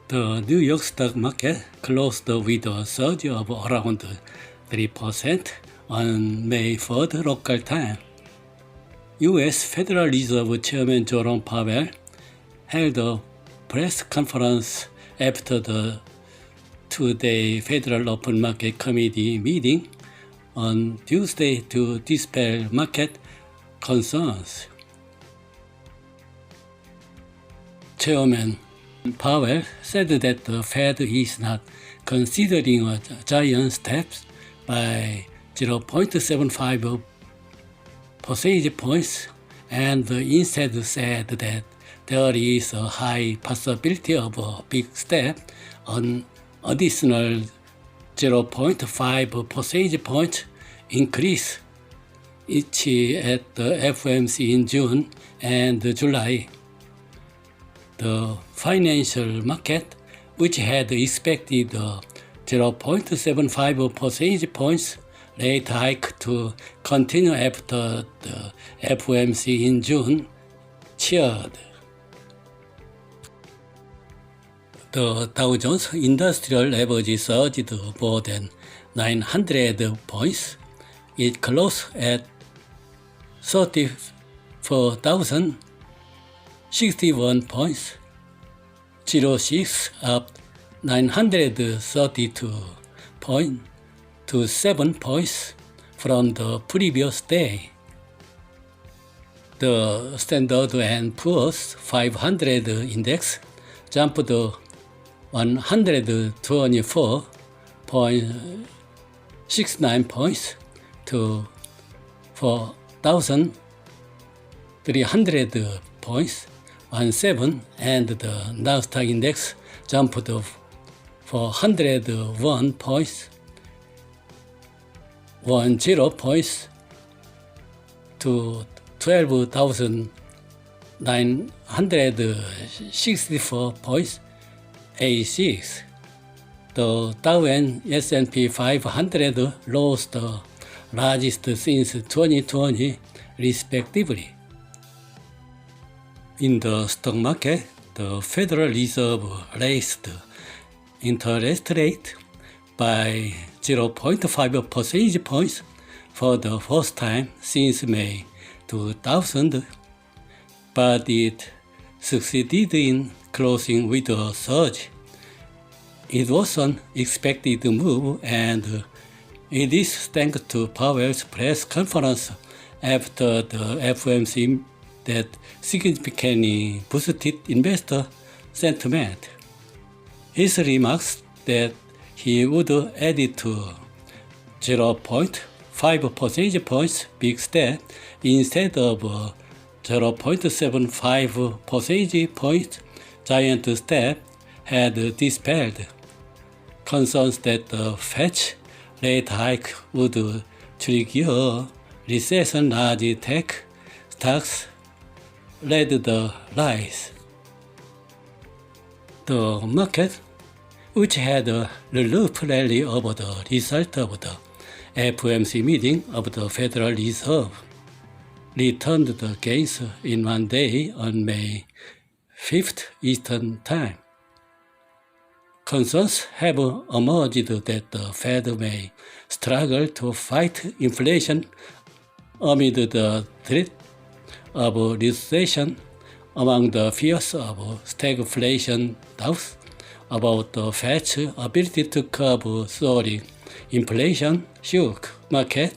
The New York stock market closed with a surge of around 3% on May 3rd local time. U.S. Federal Reserve Chairman Jerome Powell held a press conference after the two-day Federal Open Market Committee meeting on Tuesday to dispel market concerns. Chairman Powell said that the Fed is not considering a giant step by 0.75 percentage points, and instead said that there is a high possibility of a big step, an additional 0.5 percentage point increase each at the FOMC in June and July. The financial market, which had expected a 0.75 percentage points rate hike to continue after the FOMC in June, cheered. The Dow Jones Industrial Average surged more than 900 points. It closed at 34,061 points, 06 up 932.27 points from the previous day. The Standard & Poor's 500 index jumped 124.69 points to 4,300 points, 17, and the Nasdaq index jumped 401 points, 10 points to 12,964.86. The Dow and S&P 500 rose the largest since 2020, respectively. In the stock market, the Federal Reserve raised interest rate by 0.5 percentage points for the first time since May 2000, but it succeeded in closing with a surge. It was an expected move, and it is thanks to Powell's press conference after the FOMC that significantly boosted investor sentiment. His remarks that he would add it to 0.5 percentage points big step instead of 0.75 percentage point giant step had dispelled concerns that the Fed rate hike would trigger a recession. Large tech stocks led the rise. The market, which had a relief rally over the result of the FOMC meeting of the Federal Reserve, returned the gains in one day on May 5th Eastern Time. Concerns have emerged that the Fed may struggle to fight inflation amid the threat of recession. Among the fears of stagflation, doubts about the Fed's ability to curb soaring inflation shook market.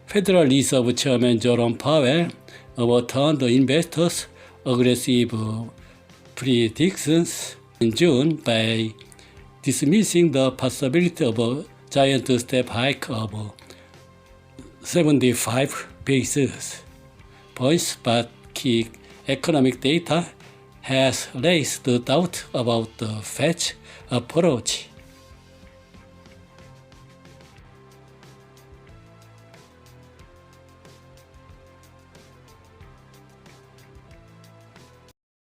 Federal Reserve Chairman Jerome Powell overturned investors' aggressive predictions in June by dismissing the possibility of a giant step hike of 75 basis points, but key economic data has raised doubt about the Fed's approach.